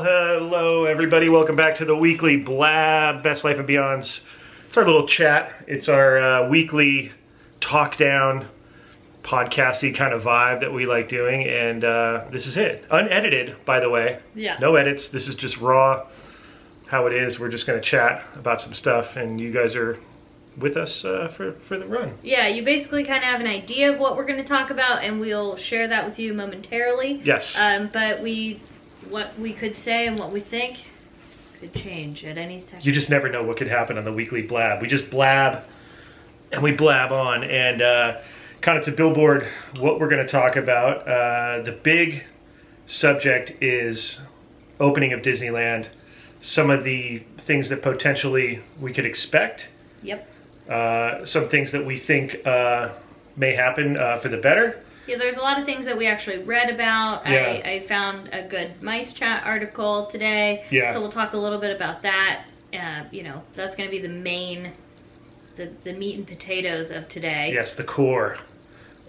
hello everybody. Welcome back to the weekly BLAB, Best Life and Beyonds. It's our little chat. It's our weekly talk down, podcasty kind of vibe that we like doing, and this is it. Unedited, by the way. Yeah. No edits. This is just raw, how it is. We're just going to chat about some stuff, and you guys are with us for the run. Yeah, you basically kind of have an idea of what we're going to talk about, and we'll share that with you momentarily. Yes. But what we could say and what we think could change at any second. You just never know what could happen on the weekly blab. We just blab, and we blab on, and kind of to billboard what we're going to talk about. The big subject is opening of Disneyland, some of the things that potentially we could expect. Yep. Some things that we think may happen for the better. Yeah, there's a lot of things that we actually read about. Yeah. I found a good Mice Chat article today. Yeah. So we'll talk a little bit about that. You know, that's going to be the main, the meat and potatoes of today. Yes, the core.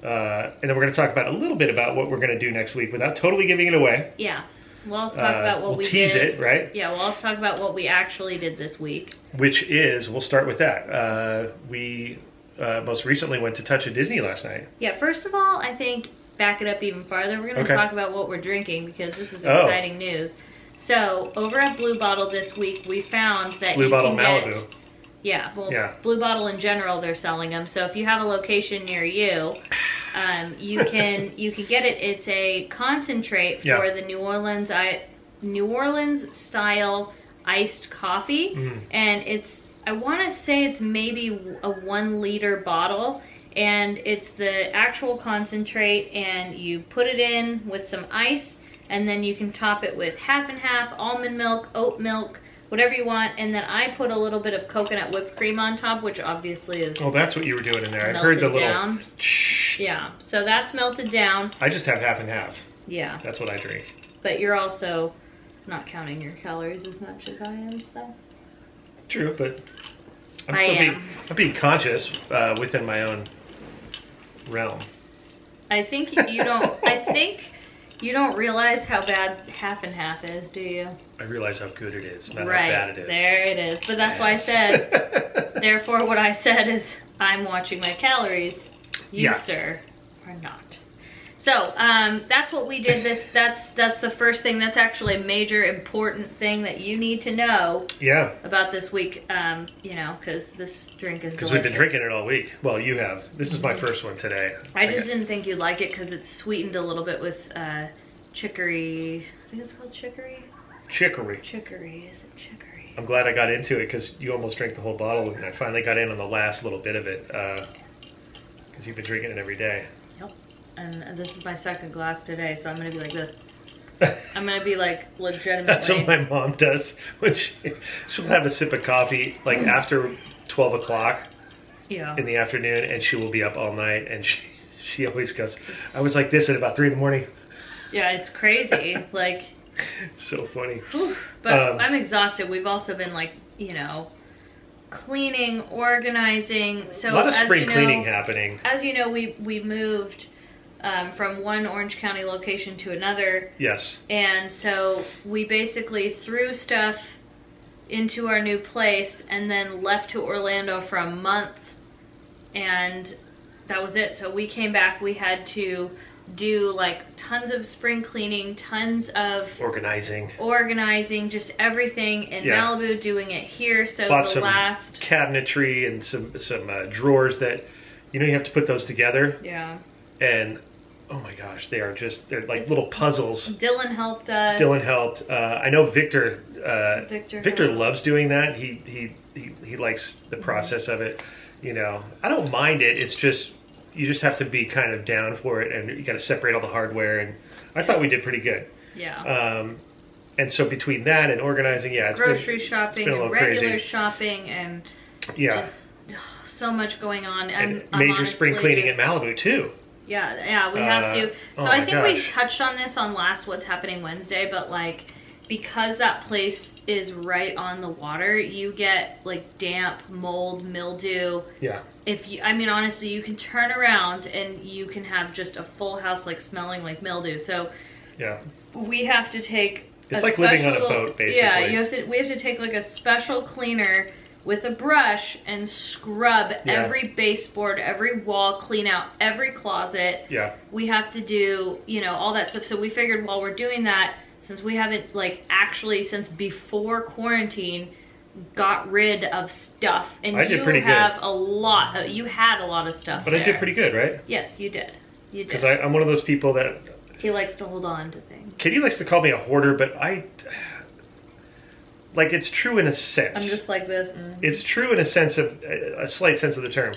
And then we're going to talk about a little bit about what we're going to do next week without totally giving it away. Yeah. We'll also talk about what we did. We'll tease it, right? Yeah, we'll also talk about what we actually did this week. Which is, we'll start with that. We most recently went to Touch of Disney last night. Yeah, first of all, I think, back it up even farther, we're going to talk about what we're drinking because this is exciting news. So, over at Blue Bottle this week, we found that Blue you Bottle can Malibu. get... Yeah, well, Blue Bottle in general, they're selling them. So if you have a location near you, you can get it. It's a concentrate for the New Orleans style iced coffee, and it's, I want to say it's maybe a 1 liter bottle, and it's the actual concentrate, and you put it in with some ice, and then you can top it with half and half almond milk, oat milk, whatever you want, and then I put a little bit of coconut whipped cream on top, which obviously is... Oh, that's what you were doing in there. I heard the little... down. Yeah, so that's melted down. I just have half and half. Yeah. That's what I drink. But you're also not counting your calories as much as I am, so... True, but I'm being conscious within my own realm. I think you don't... I think you don't realize how bad half and half is, do you? I realize how good it is, not right, how bad it is. There it is. But that's why I said, therefore what I said is, I'm watching my calories. You, sir, are not. So, that's what we did that's the first thing. That's actually a major important thing that you need to know about this week, you know, because this drink is delicious. Because we've been drinking it all week. Well, you have. This is my first one today. I just didn't think you'd like it because it's sweetened a little bit with chicory. I think it's called chicory. Chicory. Chicory. Is it chicory? I'm glad I got into it because you almost drank the whole bottle, and I finally got in on the last little bit of it because you've been drinking it every day. Yep. And this is my second glass today, so I'm going to be like this. I'm going to be like legitimately... That's what my mom does. When she'll have a sip of coffee like after 12 o'clock in the afternoon, and she will be up all night, and she always goes, I was like this at about 3 in the morning. Yeah, it's crazy. Like... It's so funny. But I'm exhausted. We've also been like, you know, cleaning, organizing. So a lot of spring cleaning happening. As you know, we moved from one Orange County location to another. Yes. And so we basically threw stuff into our new place and then left to Orlando for a month. And that was it. So we came back. We had to do like tons of spring cleaning, tons of organizing, just everything in Malibu, doing it here. So bought some cabinetry and some drawers that, you know, you have to put those together. Yeah. And oh my gosh, they're like little puzzles. Dylan helped us. Dylan helped. I know Victor loves doing that. He likes the process of it. You know, I don't mind it. It's just, you just have to be kind of down for it, and you got to separate all the hardware, and I thought we did pretty good. Yeah. And so between that and organizing, it's grocery shopping and regular crazy. Shopping and just so much going on. And major spring cleaning in Malibu too. Yeah, we have to. So I think we touched on this on last What's Happening Wednesday, but like, because that place is right on the water, you get like damp, mold, mildew. Yeah. I mean, honestly, you can turn around and you can have just a full house like smelling like mildew. So we have to take It's like living on a boat, basically. Yeah, we have to take like a special cleaner with a brush and scrub every baseboard, every wall, clean out every closet. Yeah. We have to do, you know, all that stuff. So we figured while we're doing that, since we haven't like actually since before quarantine got rid of stuff, and I did pretty good. You had a lot of stuff. But I did pretty good, right? Yes, you did. You did. Because I'm one of those people that he likes to hold on to things. Katie likes to call me a hoarder, but like, it's true in a sense. I'm just like this. It's true in a sense of a slight sense of the term.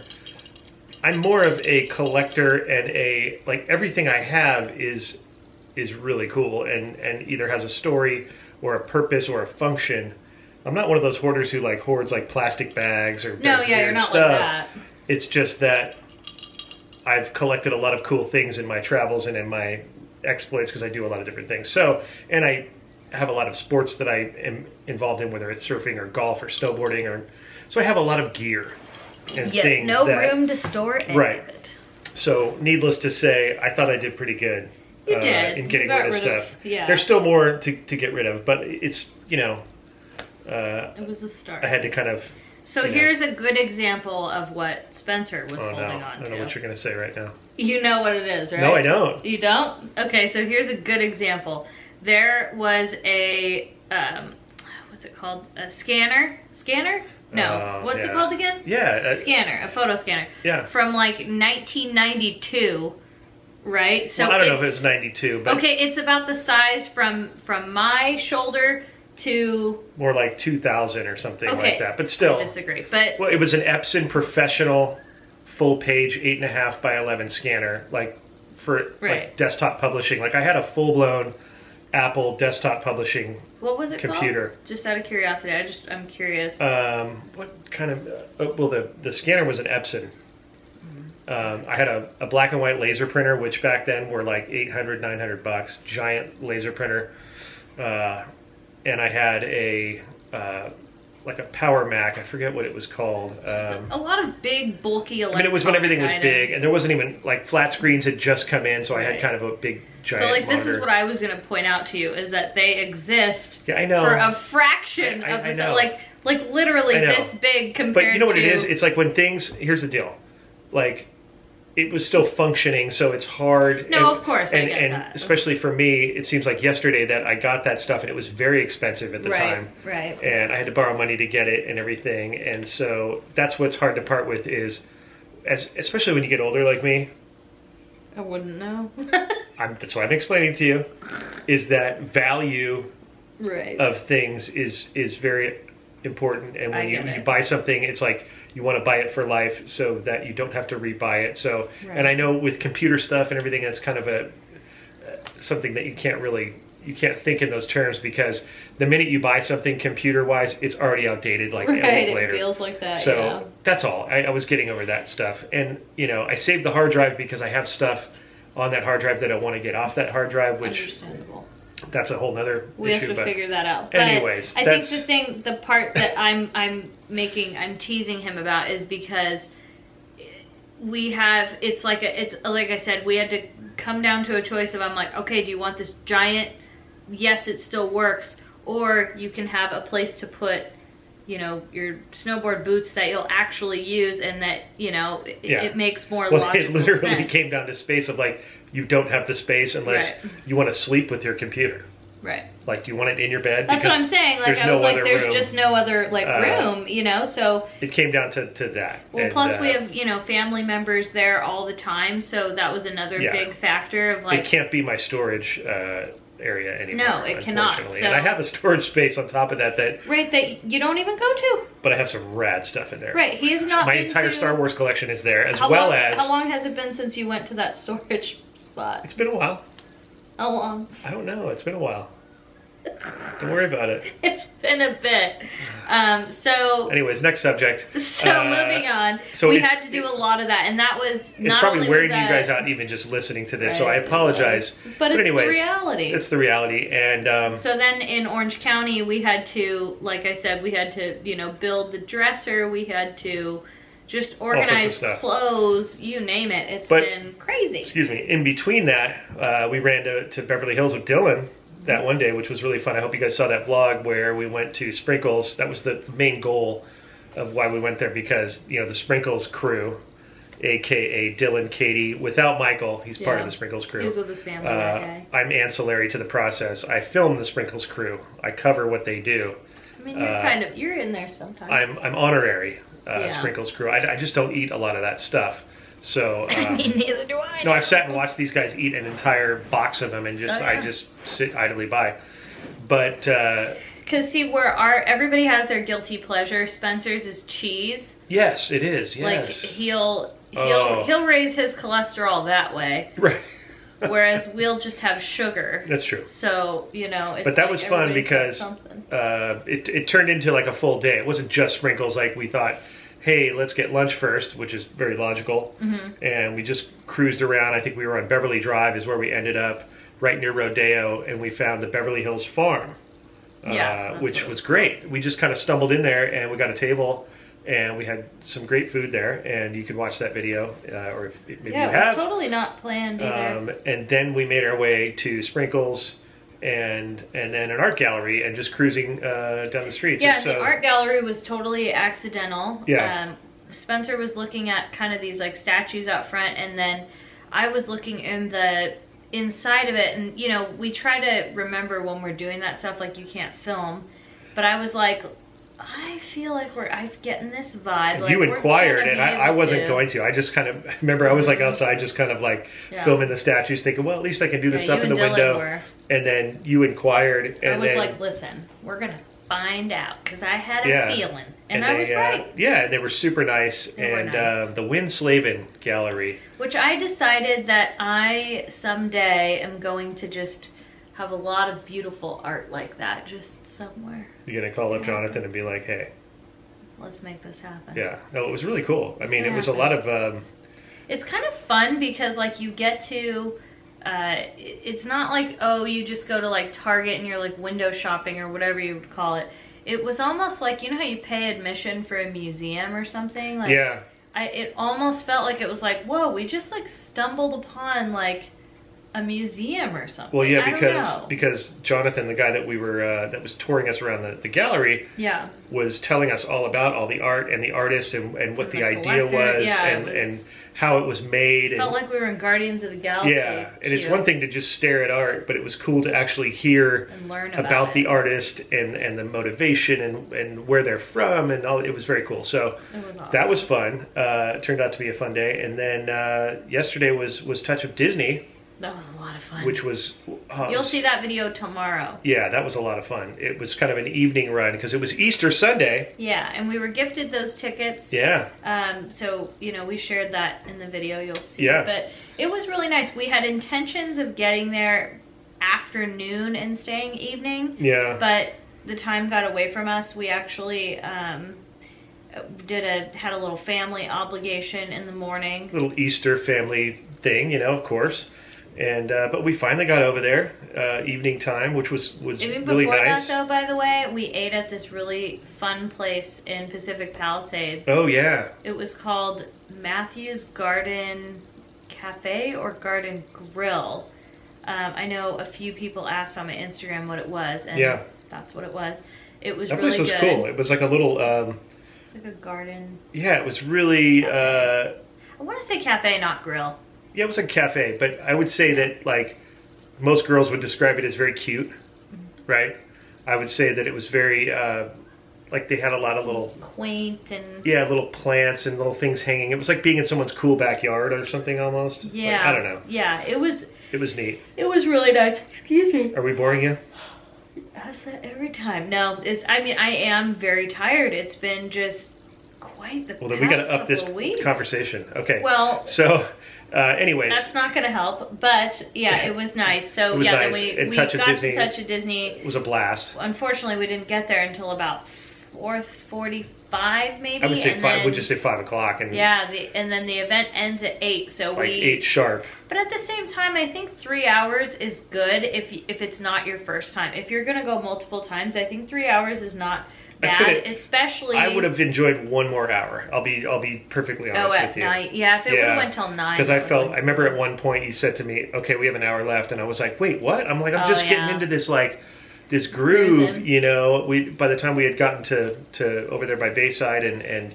I'm more of a collector, and like everything I have is really cool and either has a story or a purpose or a function. I'm not one of those hoarders who like hoards like plastic bags or you're not stuff. Like that. It's just that I've collected a lot of cool things in my travels and in my exploits because I do a lot of different things. So, and I have a lot of sports that I am involved in, whether it's surfing or golf or snowboarding, so I have a lot of gear and things. No room to store any of it. So, needless to say, I thought I did pretty good. You did. In getting rid of stuff. Yeah. There's still more to get rid of, but it's, you know, it was a start. I had to kind of. So here's a good example of what Spencer was holding on to. I don't know what you're going to say right now. You know what it is, right? No, I don't. You don't? Okay, so here's a good example. There was a, what's it called? A scanner? Scanner? No. What's it called again? Yeah. Scanner, a photo scanner. Yeah. From like 1992, right? So well, I don't know if it's 92, but. Okay, it's about the size from my shoulder to more like 2000 or something like that, but still. I disagree, but. Well, it was an Epson professional full page 8.5 by 11 scanner, like for like desktop publishing. Like I had a full blown Apple desktop publishing what was it computer. Called? Just out of curiosity, I'm curious. What kind of? Well, the scanner was an Epson. I had a black and white laser printer, which back then were like $800-900, giant laser printer, and I had a like a Power Mac. I forget what it was called. A lot of big, bulky electronic. I mean, it was when everything was items. big, and there wasn't even like flat screens had just come in, so I had kind of a big giant. So like monitor. this is what I was going to point out to you is that they exist. Yeah, I know. For a fraction of the size, like literally this big compared to. But you know what it is? It's like when things. Here's the deal, like. It was still functioning, so it's hard. No, of course, I get that. Especially for me, it seems like yesterday that I got that stuff, and it was very expensive at the time. Right. And I had to borrow money to get it and everything, and so that's what's hard to part with is, especially when you get older like me. I wouldn't know. That's why I'm explaining to you, is that value of things is very important, and when you buy something, it's like. You want to buy it for life so that you don't have to rebuy it. So, and I know with computer stuff and everything, that's kind of something that you can't think in those terms because the minute you buy something computer-wise, it's already outdated like a week later. It feels like that, So that's all. I was getting over that stuff. And, you know, I saved the hard drive because I have stuff on that hard drive that I want to get off that hard drive, which... Understandable. That's a whole nother we issue. have to figure that out. But anyways, I think the part that I'm teasing him about is because it's like I said, we had to come down to a choice of I'm like, okay, do you want this giant? Yes, it still works, or you can have a place to put, you know, your snowboard boots that you'll actually use, and that it makes more logical sense. It literally came down to space of like. You don't have the space unless you want to sleep with your computer. Right. Like, do you want it in your bed? That's what I'm saying. Like, I was like, there's just no other, like, room, you know? So... It came down to that. Well, and, plus we have, you know, family members there all the time, so that was another big factor of, like... It can't be my storage area anymore. No, it cannot. So, and I have a storage space on top of that. Right, that you don't even go to. But I have some rad stuff in there. Right, he is not My entire Star Wars collection is there, as How long has it been since you went to that storage spot? It's been a while. How long? I don't know. It's been a while. Don't worry about it. It's been a bit. So... Anyways, next subject. So moving on. So we had to do a lot of that, and that was... It's probably wearing you guys out even just listening to this, so I apologize. But anyways, the reality. It's the reality, and... So then in Orange County, we had to, like I said, we had to, you know, build the dresser, we had to... Just organize clothes, you name it. It's been crazy. Excuse me. In between that, we ran to Beverly Hills with Dylan that one day, which was really fun. I hope you guys saw that vlog where we went to Sprinkles. That was the main goal of why we went there, because, you know, the Sprinkles crew, aka Dylan, Katie, without Michael, he's part of the Sprinkles crew. He's with his family that day. I'm ancillary to the process. I film the Sprinkles crew. I cover what they do. I mean, you're you're in there sometimes. I'm honorary Sprinkles crew. I just don't eat a lot of that stuff. So I mean, neither do I. No, I've sat and watched these guys eat an entire box of them, and just I just sit idly by. But because see, where everybody has their guilty pleasure. Spencer's is cheese. Yes, it is. Yes. Like he'll raise his cholesterol that way. Right. Whereas we'll just have sugar. That's true. So, you know, it's but that was fun because it turned into like a full day. It wasn't just Sprinkles. Like we thought, hey, let's get lunch first, which is very logical. And we just cruised around. I think we were on Beverly Drive is where we ended up, right near Rodeo, and we found the Beverly Hills Farm, which was great. We just kind of stumbled in there, and we got a table, and we had some great food there, and you can watch that video, or if maybe you have. Yeah, it was totally not planned either. And then we made our way to Sprinkles, and then an art gallery, and just cruising down the streets. Yeah, the art gallery was totally accidental. Yeah. Spencer was looking at kind of these like statues out front, and then I was looking in the inside of it, and you know, we try to remember when we're doing that stuff, like you can't film, but I was like, I feel like I'm getting this vibe. Like, you inquired, and I wasn't going to. I just kind of remember I was like outside, just kind of like filming the statues, thinking, well, at least I can do the stuff in the window. And then you inquired, and I was like, listen, we're gonna find out, because I had a feeling, and I was right. Yeah, they were super nice, the Winslavin Gallery, which I decided that I someday am going to just have a lot of beautiful art like that, just somewhere. You're gonna call up Jonathan and be like, hey, let's make this happen. Yeah, no, it was really cool. I mean, it was a lot of it's kind of fun because like you get to it's not like, oh, you just go to like Target and you're like window shopping or whatever you would call it. It was almost like, you know how you pay admission for a museum or something? Like, it almost felt like it was like, whoa, we just like stumbled upon like a museum or something. Well, yeah, because Jonathan, the guy that we were that was touring us around the gallery, was telling us all about all the art and the artists and what the idea was, and how it was made. Felt like we were in Guardians of the Galaxy. Yeah, and it's one thing to just stare at art, but it was cool to actually hear and learn about the artist and the motivation and where they're from and all. It was very cool. So it was awesome. That was fun. It turned out to be a fun day. And then yesterday was Touch of Disney. That was a lot of fun. Which was... You'll see that video tomorrow. Yeah, that was a lot of fun. It was kind of an evening run because it was Easter Sunday. Yeah, and we were gifted those tickets. Yeah. So, you know, we shared that in the video. You'll see. Yeah. But it was really nice. We had intentions of getting there afternoon and staying evening. Yeah. But the time got away from us. We actually... had a little family obligation in the morning. Little Easter family thing, you know, of course. And but we finally got over there evening time, which was Even really before nice. that, though, by the way, we ate at this really fun place in Pacific Palisades. Oh yeah. It was called Matthew's Garden Cafe or Garden Grill. I know a few people asked on my Instagram what it was, and that's what it was. It was really good. That place was cool. It was like a little. It's like a garden. Yeah, it was really. I want to say cafe, not grill. Yeah, it was a cafe, but I would say that, like, most girls would describe it as very cute, right? I would say that it was very, like, they had a lot of little... quaint and... Yeah, little plants and little things hanging. It was like being in someone's cool backyard or something, almost. Yeah. Like, I don't know. Yeah, it was... It was neat. It was really nice. Excuse me. Are we boring you? How's that every time? No, I mean, I am very tired. It's been just quite the past couple of weeks. Well, then we got to up this conversation. Okay. Well... So... anyways, that's not going to help, but yeah, it was nice. So nice. Then we got to Touch of Disney. It was a blast. Unfortunately, we didn't get there until about 4:45, maybe. I would say five. Would just say 5 o'clock, and and then the event ends at 8. So like 8 sharp. But at the same time, I think 3 hours is good if it's not your first time. If you're going to go multiple times, I think 3 hours is not bad, especially. I would have enjoyed one more hour. I'll be perfectly honest with you. Night. Yeah, if it would have went till 9. Because I remember at one point you said to me, "Okay, we have an hour left," and I was like, "Wait, what?" I'm like, "I'm just getting into this this groove." You know, by the time we had gotten to over there by Bayside and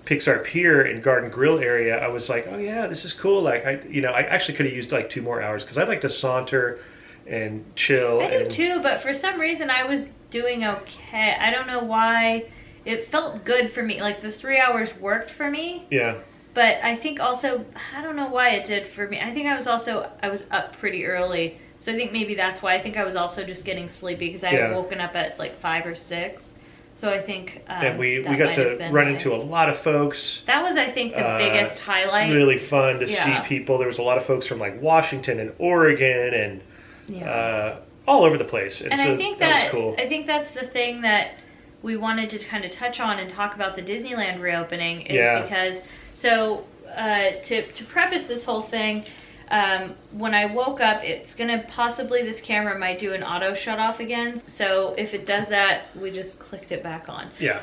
Pixar Pier and Garden Grill area, I was like, "Oh yeah, this is cool." Like I actually could have used like 2 more hours because I'd like to saunter and chill. I do too, but for some reason I was doing okay. I don't know why. It felt good for me. Like the 3 hours worked for me. Yeah. But I think also, I don't know why it did for me. I think I was up pretty early. So I think maybe that's why. I think I was also just getting sleepy because I had woken up at like 5 or 6. So I think and we got to run into a lot of folks. That was, I think, the biggest highlight. Really fun to see people. There was a lot of folks from like Washington and Oregon and all over the place. And so I think that was cool. I think that's the thing that we wanted to kind of touch on and talk about the Disneyland reopening is because to preface this whole thing. When I woke up, it's gonna possibly, this camera might do an auto shut off again. So if it does that, we just clicked it back on. Yeah.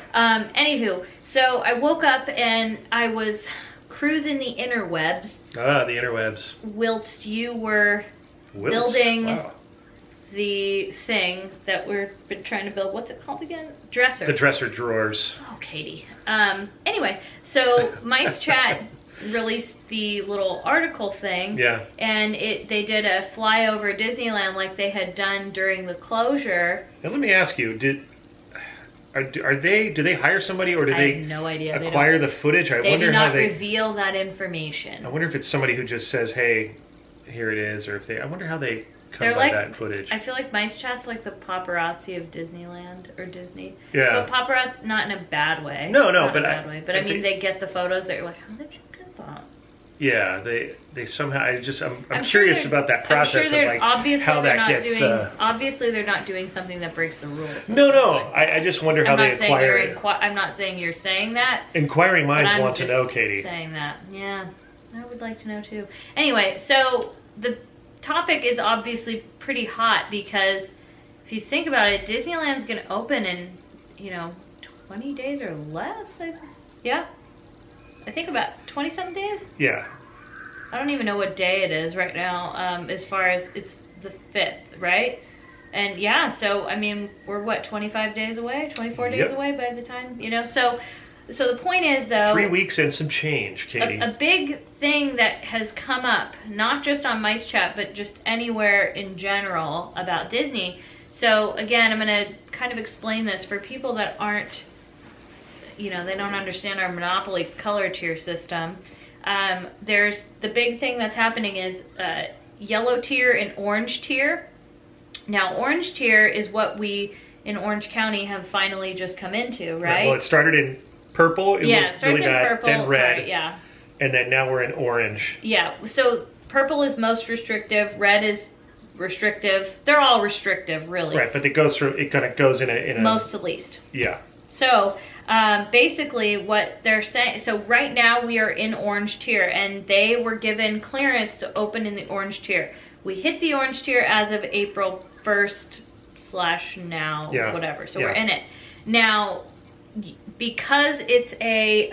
Anywho, so I woke up and I was cruising the interwebs. Ah, the interwebs. Whilst you were building the thing that we've been trying to build. What's it called again? Dresser. The dresser drawers. Oh, Katie. Anyway, so Mice Chat released the little article thing. Yeah. And they did a flyover Disneyland like they had done during the closure. Now let me ask you, do they hire somebody or do they have no idea. Acquire the footage? I wonder how they reveal that information. I wonder if it's somebody who just says, "Hey, here it is," or I wonder how they come by that footage. I feel like Mice Chat's like the paparazzi of Disneyland or Disney. Yeah. But paparazzi, not in a bad way. No, but in a bad way. But I mean, they get the photos that you're like, how did you get that? Yeah, they somehow. I'm curious about that process of like how that gets. Obviously, they're not doing something that breaks the rules. No. I just wonder how they acquire. I'm not saying you're saying that. Inquiring minds want to know, Katie. Saying that, yeah, I would like to know too. Anyway, so the topic is obviously pretty hot because if you think about it, Disneyland's going to open in 20 days or less. I think about 20-something days. Yeah. I don't even know what day it is right now. As far as it's the 5th, right? And yeah, so I mean, we're what, 25 days away, 24 days away by the time So the point is, though, 3 weeks and some change, Katie. A big thing that has come up, not just on Mice Chat, but just anywhere in general about Disney. So again, I'm going to kind of explain this for people that aren't, they don't understand our Monopoly color tier system. There's the big thing that's happening is yellow tier and orange tier. Now, orange tier is what we in Orange County have finally just come into, right? Well, it started in purple. It was really bad. Purple, then red. Sorry, and then now we're in orange. Yeah. So purple is most restrictive. Red is restrictive. They're all restrictive, really. Right, but it kind of goes in a most to least. Yeah. So basically, what they're saying. So right now we are in orange tier, and they were given clearance to open in the orange tier. We hit the orange tier as of April 1st / now, whatever. So we're in it now. Because it's a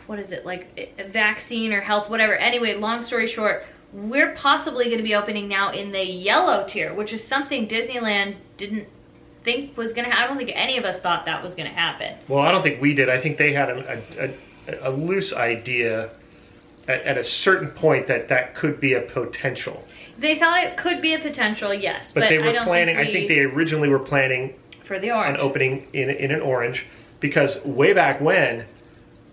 what is it, like a vaccine or health, whatever. Anyway, long story short, we're possibly going to be opening now in the yellow tier, which is something Disneyland didn't think was going to happen. I don't think any of us thought that was going to happen. Well, I don't think we did. I think they had a loose idea at a certain point that could be a potential. They thought it could be a potential, yes. But they were planning, I think they originally were planning for the orange. On opening in an orange, because way back when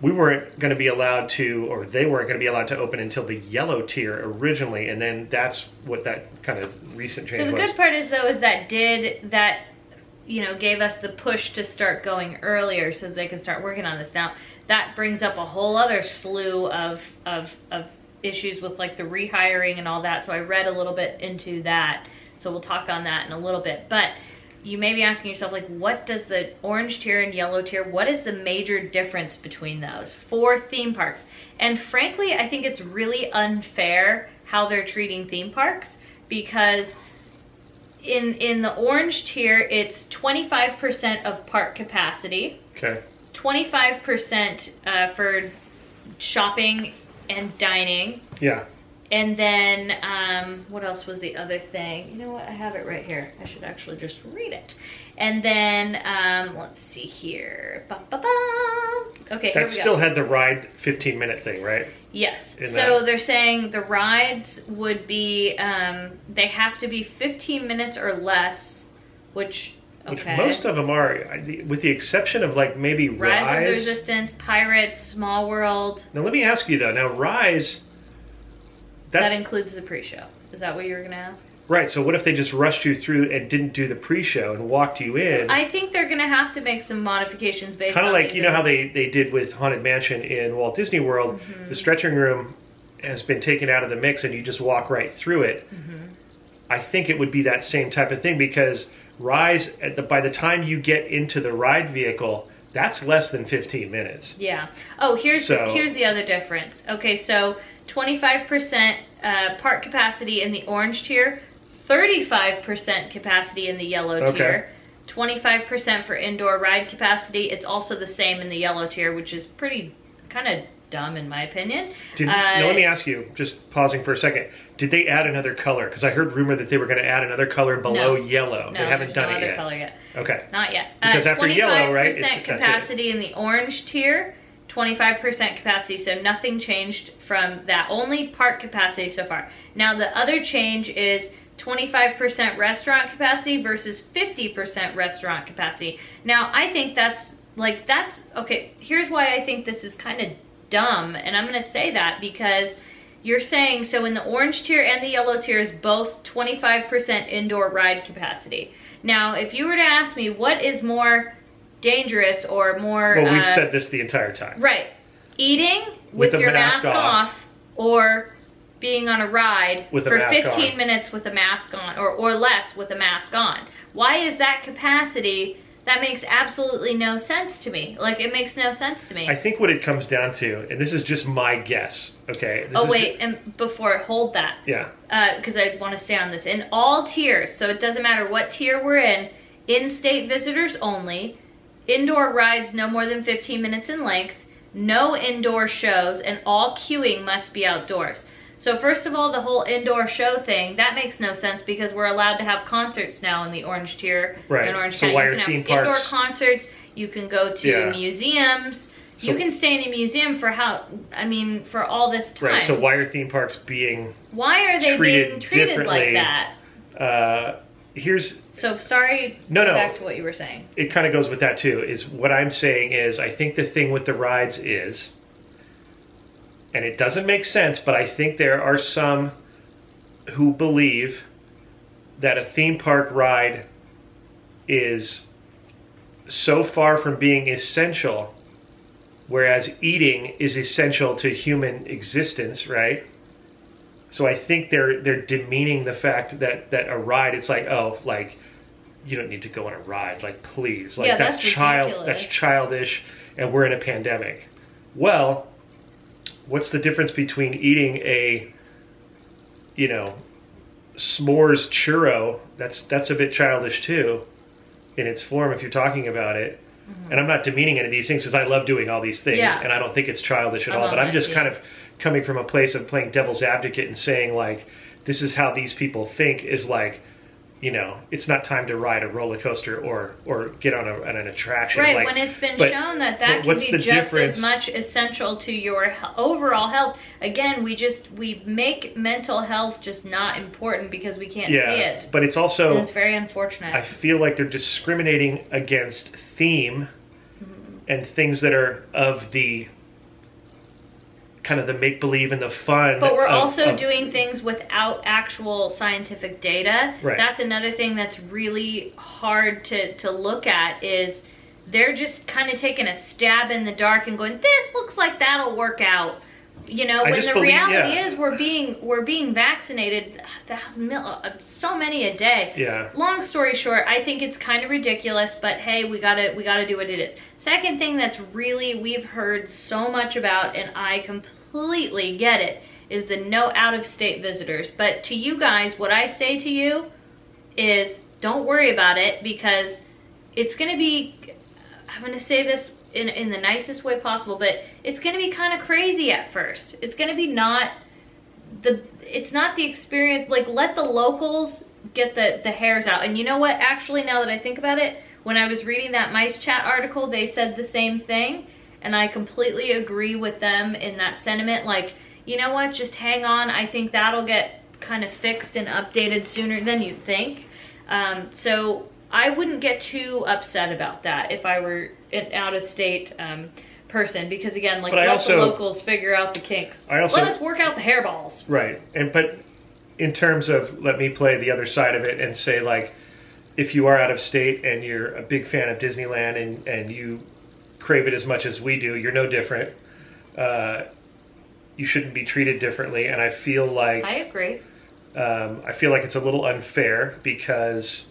we weren't going to be allowed to, or they weren't going to be allowed to open until the yellow tier originally, and then that's what that kind of recent change was. So the good part is though is that gave us the push to start going earlier so that they could start working on this. Now that brings up a whole other slew of issues with like the rehiring and all that. So I read a little bit into that. So we'll talk on that in a little bit, but you may be asking yourself, like, what does the orange tier and yellow tier, what is the major difference between those for theme parks? And frankly, I think it's really unfair how they're treating theme parks, because in the orange tier, it's 25% of park capacity. Okay. 25% for shopping and dining. Yeah. And then, what else was the other thing? You know what? I have it right here. I should actually just read it. And then, let's see here. Okay, here we go. That still had the ride 15-minute thing, right? Yes. So they're saying the rides would be, they have to be 15 minutes or less, which, okay. Which most of them are, with the exception of like maybe Rise. Rise of the Resistance, Pirates, Small World. Now let me ask you though, now Rise... That includes the pre-show. Is that what you were going to ask? Right, so what if they just rushed you through and didn't do the pre-show and walked you in? I think they're going to have to make some modifications based on... Kind of like, you know how they did with Haunted Mansion in Walt Disney World? The stretching room has been taken out of the mix and you just walk right through it. I think it would be that same type of thing because Rise, by the time you get into the ride vehicle, that's less than 15 minutes. Yeah. Oh, here's the other difference. Okay, so 25% park capacity in the orange tier, 35% capacity in the yellow tier, 25% for indoor ride capacity. It's also the same in the yellow tier, which is pretty kind of dumb in my opinion. Now let me ask you, just pausing for a second, did they add another color? Because I heard rumor that they were going to add another color below yellow. No, they haven't done no it other yet. Color yet. Okay. Not yet. Because after yellow, right? 25% capacity in the orange tier, 25% capacity, so nothing changed from that. Only park capacity so far. Now the other change is 25% restaurant capacity versus 50% restaurant capacity. Now I think that's okay. Here's why I think this is kind of dumb, and I'm going to say that because you're saying, so in the orange tier and the yellow tier is both 25% indoor ride capacity. Now, if you were to ask me what is more dangerous or more... Well, we've said this the entire time. Right. Eating with your mask off or being on a ride for 15 minutes with a mask on or less with a mask on. Why is that capacity... That makes absolutely no sense to me. Like, it makes no sense to me. I think what it comes down to, and this is just my guess, okay? And before, hold that. Yeah. Because I want to stay on this. In all tiers, so it doesn't matter what tier we're in-state visitors only, indoor rides no more than 15 minutes in length, no indoor shows, and all queuing must be outdoors. So first of all, the whole indoor show thing, that makes no sense because we're allowed to have concerts now in the orange tier. Right. In Orange so County. why You are can theme have parks... indoor concerts, you can go to museums, you can stay in a museum for for all this time. Right, so why are theme parks being Why are they being treated like that? So sorry, no, back to what you were saying. It kind of goes with that too, is what I'm saying is I think the thing with the rides is... And it doesn't make sense, but I think there are some who believe that a theme park ride is so far from being essential, whereas eating is essential to human existence, right? So I think they're demeaning the fact that a ride, it's like, oh, like, you don't need to go on a ride, like, please. Like, that's childish, and we're in a pandemic. Well... What's the difference between eating a, s'mores churro? That's a bit childish too, in its form if you're talking about it. And I'm not demeaning any of these things because I love doing all these things, and I don't think it's childish at all. But I'm just kind of coming from a place of playing devil's advocate and saying like, this is how these people think is like, it's not time to ride a roller coaster or get on an attraction. Right, like, when it's been shown that can be just as much essential to your overall health. Again, we make mental health just not important because we can't see it. But it's also... And it's very unfortunate. I feel like they're discriminating against theme and things that are of the... kind of the make-believe and the fun. But we're also doing things without actual scientific data. Right. That's another thing that's really hard to look at is they're just kind of taking a stab in the dark and going, this looks like that'll work out. When the reality is we're being vaccinated so many a day. Yeah. Long story short, I think it's kind of ridiculous, but hey, we gotta do what it is. Second thing that's really we've heard so much about, and I completely get it, is the no out-of-state visitors. But to you guys, what I say to you is don't worry about it, because it's going to be, I'm going to say this in the nicest way possible, but it's going to be kind of crazy at first. It's going to be it's not the experience. Like, let the locals get the hairs out. And you know what? Actually, now that I think about it, when I was reading that Mice Chat article, they said the same thing. And I completely agree with them in that sentiment. Like, you know what? Just hang on. I think that'll get kind of fixed and updated sooner than you think. So I wouldn't get too upset about that if I were an out-of-state person, because again, like, let the locals figure out the kinks. Let us work out the hairballs. Right. But in terms of, let me play the other side of it and say, like, if you are out of state and you're a big fan of Disneyland and you crave it as much as we do, you're no different. You shouldn't be treated differently, and I feel like I agree. I feel like it's a little unfair because.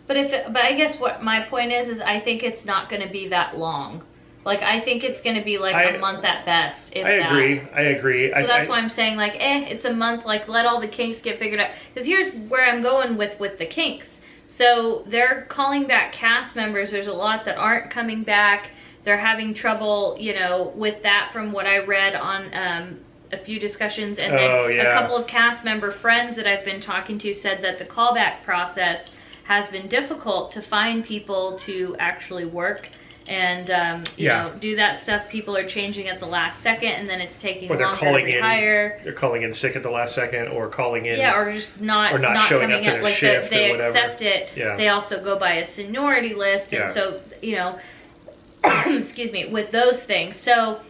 But I guess what my point is I think it's not going to be that long. Like, I think it's going to be like a month at best. I agree. So that's why I'm saying, like, it's a month. Like, let all the kinks get figured out. Because here's where I'm going with the kinks. So they're calling back cast members. There's a lot that aren't coming back. They're having trouble, you know, with that from what I read on a few discussions. And then a couple of cast member friends that I've been talking to said that the callback process has been difficult to find people to actually work and you know, do that stuff. People are changing at the last second, and then it's taking longer to rehire. They're calling in sick at the last second, or calling in, or just not showing coming up in. Like, shift they or whatever. accept it. Yeah. They also go by a seniority list, and so, you know, excuse me, with those things. So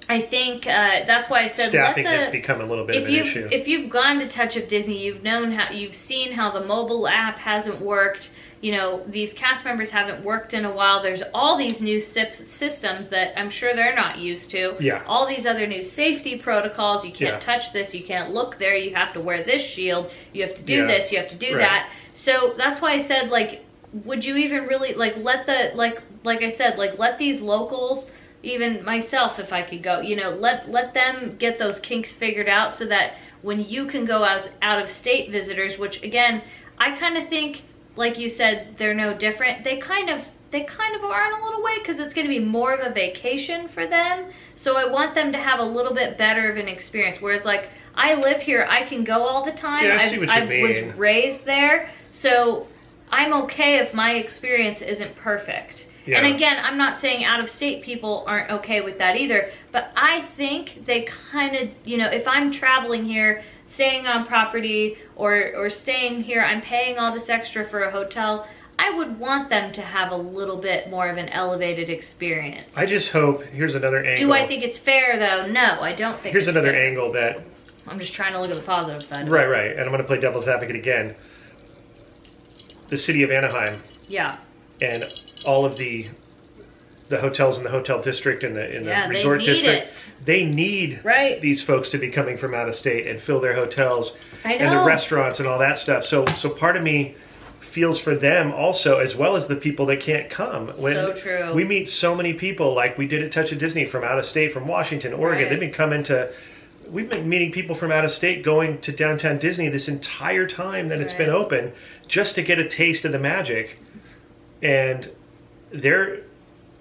I think that's why I said staffing has become a little bit of an issue. If you've gone to Touch of Disney, you've seen how the mobile app hasn't worked. You know, these cast members haven't worked in a while. There's all these new systems that I'm sure they're not used to. Yeah. All these other new safety protocols. You can't touch this. You can't look there. You have to wear this shield. You have to do this. You have to do that. So that's why I said, like, would you even really, like, let I said, like, let these locals, even myself, if I could go, you know, let them get those kinks figured out, so that when you can go as out-of-state visitors, which, again, I kind of think, like you said, they're no different. They kind of are in a little way, because it's going to be more of a vacation for them. So I want them to have a little bit better of an experience. Whereas, like, I live here, I can go all the time. Yeah, I see what you mean. I was raised there, so I'm okay if my experience isn't perfect. Yeah. And again, I'm not saying out-of-state people aren't okay with that either, but I think they kind of, you know, if I'm traveling here, staying on property, or staying here, I'm paying all this extra for a hotel, I would want them to have a little bit more of an elevated experience. I just hope, here's another angle. Do I think it's fair, though? No, I don't think Here's it's another fair. angle that... I'm just trying to look at the positive side of it. Right, and I'm going to play devil's advocate again. The city of Anaheim. Yeah. And all of the hotels in the hotel district and the resort district, they need these folks to be coming from out of state and fill their hotels and the restaurants and all that stuff. So part of me feels for them also, as well as the people that can't come. So true. We meet so many people, like we did at Touch of Disney, from out of state, from Washington, Oregon. They've been we've been meeting people from out of state going to downtown Disney this entire time that it's been open, just to get a taste of the magic. And they're,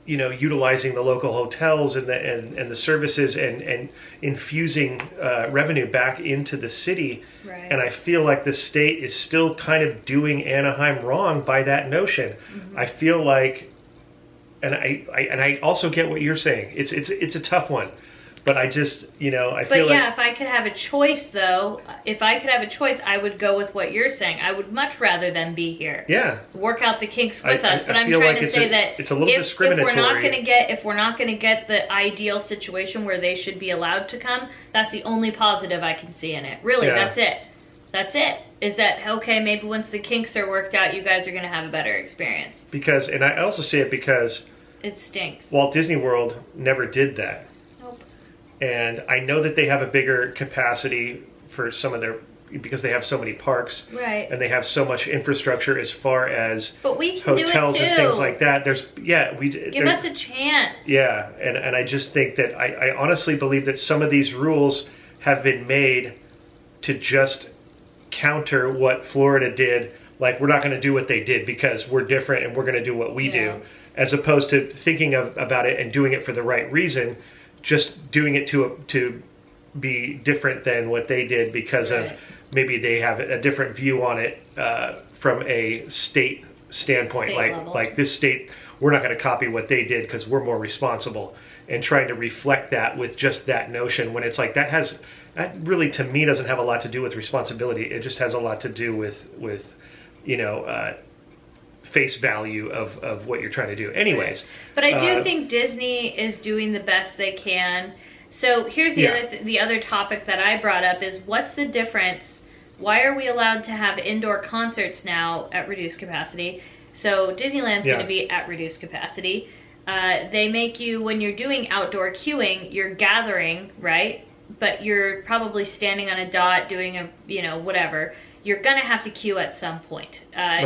you know, utilizing the local hotels and the services and infusing revenue back into the city. And I feel like the state is still kind of doing Anaheim wrong by that notion. I feel like, and I also get what you're saying. It's a tough one. But I just, you know, I feel like... But if I could have a choice, though, I would go with what you're saying. I would much rather them be here. Yeah. Work out the kinks with us. But I'm trying to say that it's a little discriminatory. If we're not going to get the ideal situation where they should be allowed to come, that's the only positive I can see in it. Really, that's it. That's it. Is that, okay, maybe once the kinks are worked out, you guys are going to have a better experience. Because, and I also say it because... It stinks. Walt Disney World never did that. And I know that they have a bigger capacity for some of their, because they have so many parks, and they have so much infrastructure as far as hotels and things like that. Give us a chance. Yeah, and I just think that I honestly believe that some of these rules have been made to just counter what Florida did. Like, we're not going to do what they did because we're different and we're going to do what we do, as opposed to thinking about it and doing it for the right reason, just doing it to be different than what they did because of maybe they have a different view on it from a state standpoint. Like this state, we're not going to copy what they did because we're more responsible, and trying to reflect that with just that notion, when it's like that really, to me, doesn't have a lot to do with responsibility. It just has a lot to do with face value of what you're trying to do. Anyways. But I do think Disney is doing the best they can. So here's the other topic that I brought up is, what's the difference? Why are we allowed to have indoor concerts now at reduced capacity? So Disneyland's going to be at reduced capacity. They make you, when you're doing outdoor queuing, you're gathering, right? But you're probably standing on a dot doing whatever. You're going to have to queue at some point.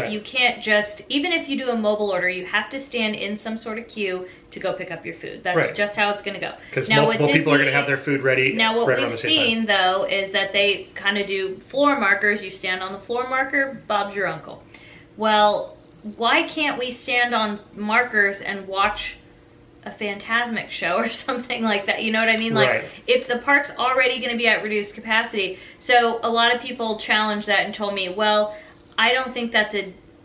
You can't just, even if you do a mobile order, you have to stand in some sort of queue to go pick up your food. That's just how it's going to go. Because multiple people are going to have their food ready. Now, what we've seen, though, is that they kind of do floor markers. You stand on the floor marker, Bob's your uncle. Well, why can't we stand on markers and watch a Phantasmic show or something like that? You know what I mean? Like, if the park's already going to be at reduced capacity. So a lot of people challenged that and told me, well, I don't think that's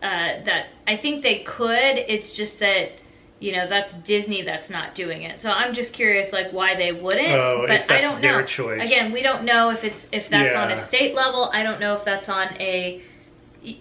that I think they could. It's just that, that's Disney that's not doing it. So I'm just curious, like, why they wouldn't. Oh, but if that's I don't know. Their choice. Again, we don't know if that's on a state level. I don't know if that's on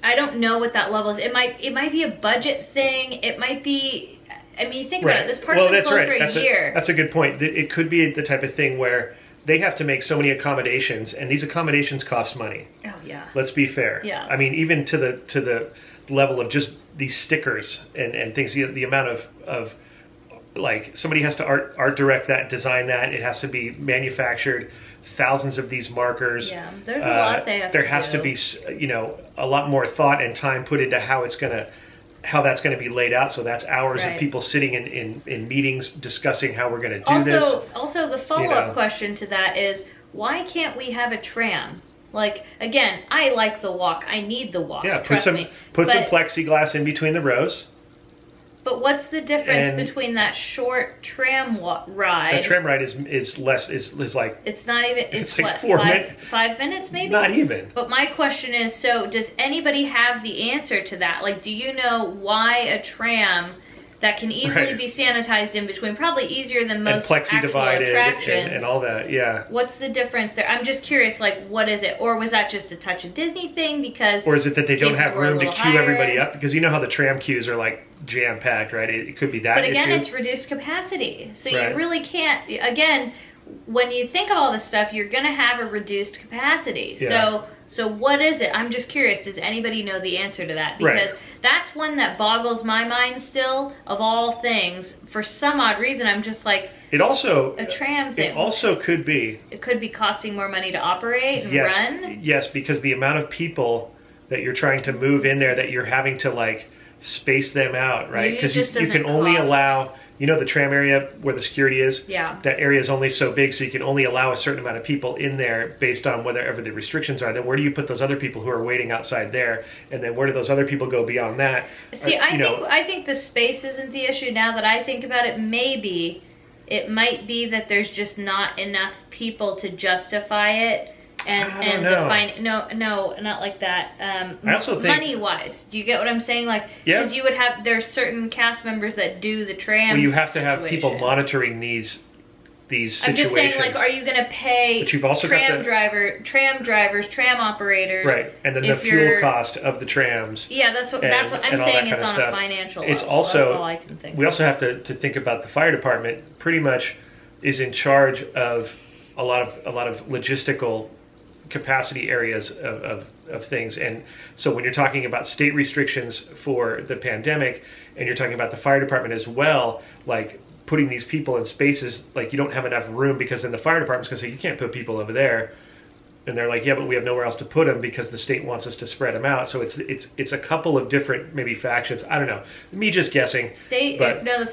I don't know what that level is. It might be a budget thing. It might be. I mean, you think about it. This park's been closed for a year. That's a good point. It could be the type of thing where they have to make so many accommodations, and these accommodations cost money. Oh yeah. Let's be fair. Yeah. I mean, even to the level of just these stickers and things. The amount of like, somebody has to art direct that, design that. It has to be manufactured. Thousands of these markers. Yeah, there's a lot they have to do. There has to be a lot more thought and time put into how that's going to be laid out. So that's hours of people sitting in meetings discussing how we're going to do this. Also, the follow-up question to that is, why can't we have a tram? Like, again, I like the walk. I need the walk. Yeah, put some plexiglass in between the rows. But what's the difference between that short tram ride? A tram ride is less, is like... It's not even... It's like what, 4 minutes? 5 minutes, maybe? Not even. But my question is, so does anybody have the answer to that? Like, do you know why a tram that can easily be sanitized in between, probably easier than most actual attractions, and all that, yeah. What's the difference there? I'm just curious, like, what is it? Or was that just a touch of Disney thing? Because... Or is it that they don't have room to queue everybody up? Because you know how the tram queues are, like, jam-packed, right? It could be that But again, issue. it's reduced capacity. So you really can't... Again, when you think of all this stuff, you're going to have a reduced capacity. Yeah. So what is it? I'm just curious. Does anybody know the answer to that? Because that's one that boggles my mind still, of all things. For some odd reason, I'm just like... It also... A tram thing. It also could be... It could be costing more money to operate and run? Yes, because the amount of people that you're trying to move in there, that you're having to, like, space them out, right? Because you can only allow... You know the tram area where the security is? Yeah. That area is only so big, so you can only allow a certain amount of people in there based on whatever the restrictions are. Then where do you put those other people who are waiting outside there? And then where do those other people go beyond that? See, I think the space isn't the issue. Now that I think about it, maybe it might be that there's just not enough people to justify it. And define no, not like that. I also think money-wise, do you get what I'm saying? Like, because you would have, there's certain cast members that do the tram. Well, you have to have people monitoring these situations. I'm just saying, like, are you going to pay but you've also tram drivers, tram operators, right? And then the fuel cost of the trams. Yeah, that's what I'm saying. It's on a financial level. It's also, that's all I can think. We also have to think about the fire department. Pretty much is in charge of a lot of logistical capacity areas of things. And so when you're talking about state restrictions for the pandemic, and you're talking about the fire department as well, like putting these people in spaces, like you don't have enough room, because then the fire department's going to say, you can't put people over there. And they're like, yeah, but we have nowhere else to put them because the state wants us to spread them out. So it's a couple of different maybe factions. I don't know. Me just guessing. The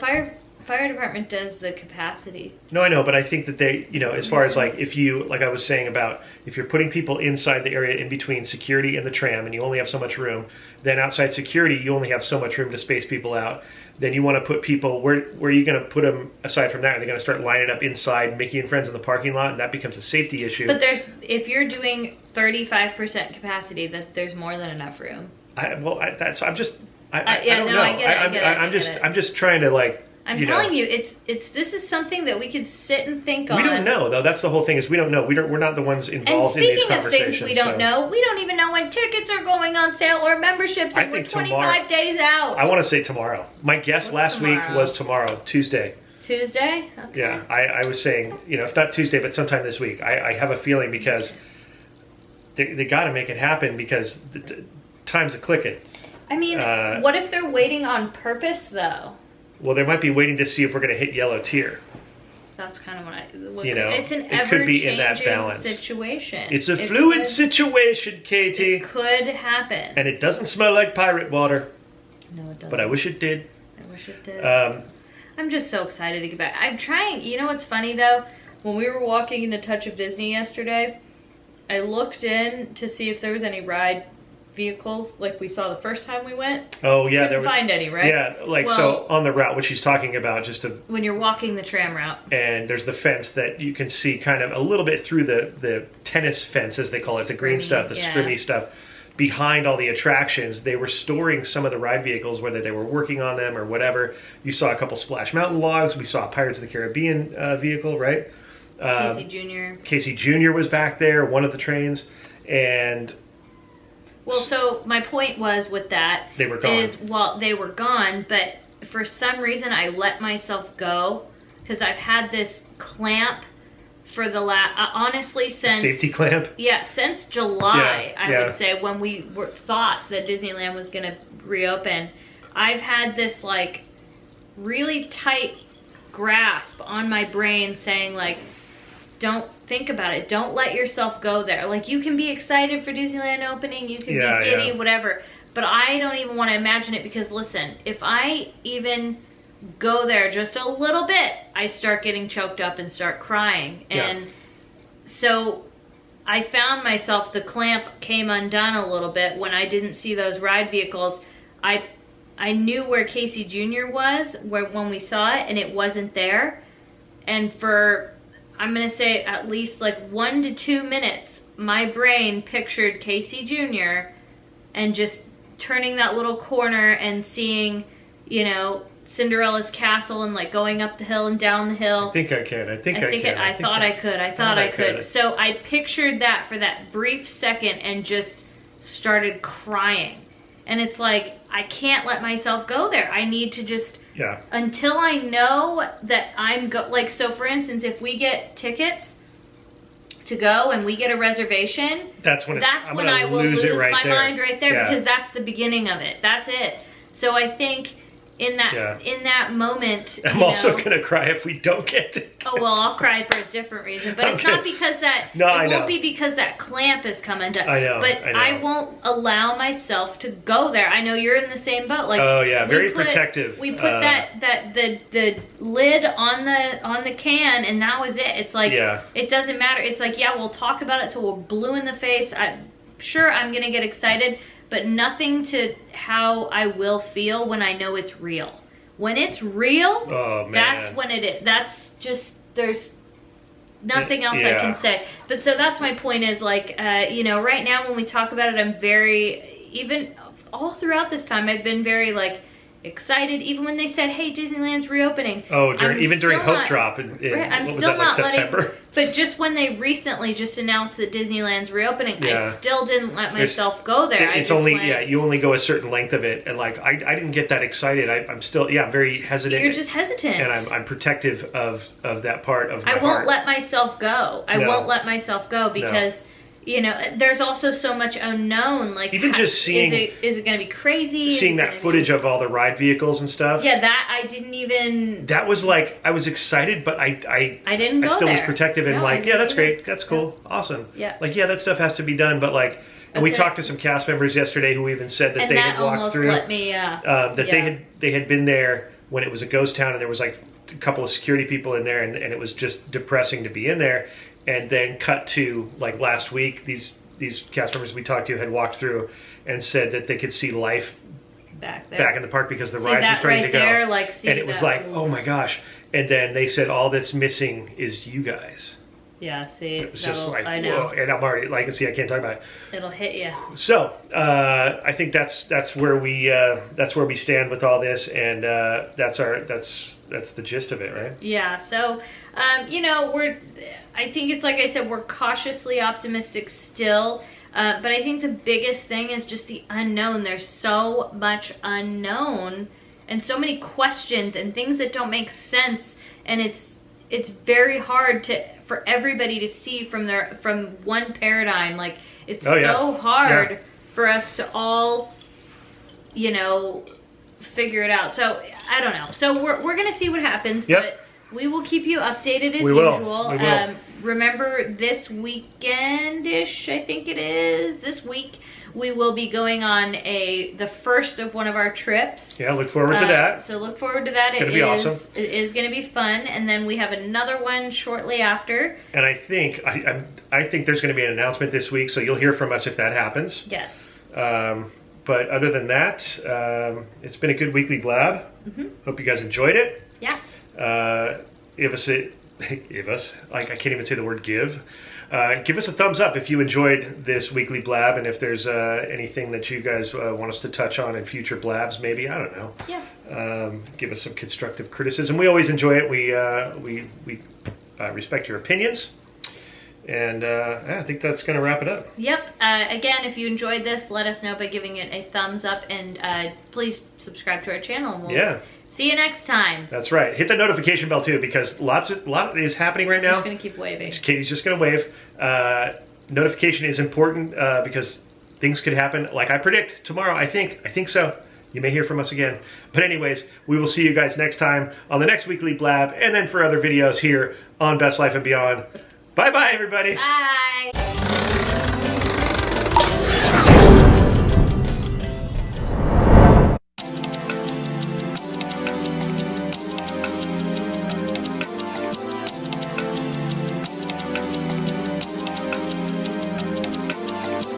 fire department does the capacity. No, I know, but I think that they, you know, as far as like if you, like I was saying about if you're putting people inside the area in between security and the tram and you only have so much room, then outside security you only have so much room to space people out. Then you want to put people, where are you going to put them aside from that? Are they going to start lining up inside Mickey and Friends in the parking lot? And that becomes a safety issue. But if you're doing 35% capacity, that there's more than enough room. I don't know. I get it. I'm just trying to like. I'm telling you, this is something that we could sit and think on. We don't know though. That's the whole thing. Is we don't know. We're not the ones involved in these conversations. And speaking of things we don't know, we don't even know when tickets are going on sale or memberships, and we're 25 days out. I want to say tomorrow. My guess last week was tomorrow, Tuesday. Tuesday? Okay. Yeah, I was saying, you know, if not Tuesday, but sometime this week. I have a feeling because they got to make it happen because the time's a clicking. I mean, what if they're waiting on purpose though? Well, they might be waiting to see if we're going to hit yellow tier. That's kind of what it's an ever-changing situation. It's a fluid situation, Katie. It could happen. And it doesn't smell like pirate water. No, it doesn't. But I wish it did. I wish it did. I'm just so excited to get back. I'm trying. You know what's funny, though? When we were walking in the Touch of Disney yesterday, I looked in to see if there was any ride vehicles like we saw the first time we went. Oh yeah, couldn't find any, right? Yeah, so on the route, which she's talking about, when you're walking the tram route, and there's the fence that you can see kind of a little bit through the tennis fence, as they call it, the green stuff, the scrimmy stuff. Behind all the attractions, they were storing some of the ride vehicles, whether they were working on them or whatever. You saw a couple Splash Mountain logs. We saw a Pirates of the Caribbean vehicle, right? Casey Jr. Casey Jr. was back there, one of the trains, and. Well, so my point was with that they were gone. They were gone, but for some reason I let myself go because I've had this clamp for the honestly since safety clamp. Yeah, since July, I would say, when we thought that Disneyland was going to reopen. I've had this like really tight grasp on my brain saying like, don't think about it. Don't let yourself go there. Like, you can be excited for Disneyland opening. You can be giddy, whatever. But I don't even want to imagine it because, listen, if I even go there just a little bit, I start getting choked up and start crying. And so I found myself, the clamp came undone a little bit when I didn't see those ride vehicles. I knew where Casey Jr. was when we saw it, and it wasn't there. And for, I'm going to say, at least like 1 to 2 minutes, my brain pictured Casey Jr. and just turning that little corner and seeing, you know, Cinderella's castle and like going up the hill and down the hill. I think I can. I thought I could. So I pictured that for that brief second and just started crying. And it's like, I can't let myself go there. I need to just, until I know that I'm like, so for instance, if we get tickets to go and we get a reservation, that's when I will lose my mind right there, because that's the beginning of it. That's it. So I think in that moment, I'm also gonna cry if we don't get tickets. Oh well, I'll cry for a different reason, but it's not because that. It won't be because that clamp is coming down. I know, but I won't allow myself to go there. I know you're in the same boat. Like, oh yeah, very protective. We put the lid on the can, and that was it. It's like, it doesn't matter. It's like, we'll talk about it till we're blue in the face. I'm gonna get excited, but nothing to how I will feel when I know it's real. When it's real, that's when it is. That's just, there's nothing else I can say. But so that's my point is like, you know, right now when we talk about it, I'm very, even all throughout this time, I've been very like excited, even when they said, hey, Disneyland's reopening. Oh, during Hope Drop in I'm still not September? But just when they recently just announced that Disneyland's reopening, I still didn't let myself go there. You only go a certain length of it, and like I didn't get that excited. I'm still I'm very hesitant. You're just hesitant, and I'm protective of that part of my heart. I won't let myself go. I won't let myself go because. You know, there's also so much unknown. Like, even just seeing, is it going to be crazy? Seeing that footage of all the ride vehicles and stuff. Yeah, that I didn't even. That was like, I was excited, but I didn't go I still there. was protective and that's great, that's cool, awesome. Yeah. Like, that stuff has to be done, but like, and we talked to some cast members yesterday who even said that had walked through. Let me, they had been there when it was a ghost town, and there was like a couple of security people in there, and it was just depressing to be in there. And then cut to like last week, these cast members we talked to had walked through and said that they could see life back in the park because the rides were starting to go. There, like, and it was like, oh my gosh. And then they said all that's missing is you guys. Yeah, see, it was just like, I know. whoa. And I'm already, like, see, I can't talk about it. It'll hit you. So I think that's where we stand with all this, and that's the gist of it, right? Yeah. So you know, I think it's like I said, we're cautiously optimistic still. But I think the biggest thing is just the unknown. There's so much unknown and so many questions and things that don't make sense, and it's very hard for everybody to see from one paradigm. Like, it's so hard for us to all, you know, figure it out. So I don't know. So we're gonna see what happens, but we will keep you updated as usual. We will. Remember, this weekend-ish, I think it is, this week, we will be going on the first of one of our trips. Yeah, look forward to that. So look forward to that. It's going to be awesome. It is going to be fun. And then we have another one shortly after. And I think there's going to be an announcement this week, so you'll hear from us if that happens. Yes. But other than that, it's been a good weekly blab. Hope you guys enjoyed it. Yeah. Give us, like, I can't even say the word give. Give us a thumbs up if you enjoyed this weekly blab, and if there's anything that you guys want us to touch on in future blabs, maybe, I don't know. Yeah. Give us some constructive criticism. We always enjoy it. We respect your opinions. And I think that's going to wrap it up. Yep. Again, if you enjoyed this, let us know by giving it a thumbs up, and please subscribe to our channel. And we'll see you next time. That's right. Hit the notification bell too, because a lot is happening right now. I'm just going to keep waving. Katie's just going to wave. Notification is important because things could happen. Like I predict tomorrow. I think so. You may hear from us again. But anyways, we will see you guys next time on the next weekly blab, and then for other videos here on Best Life and Beyond. Bye-bye, everybody. Bye.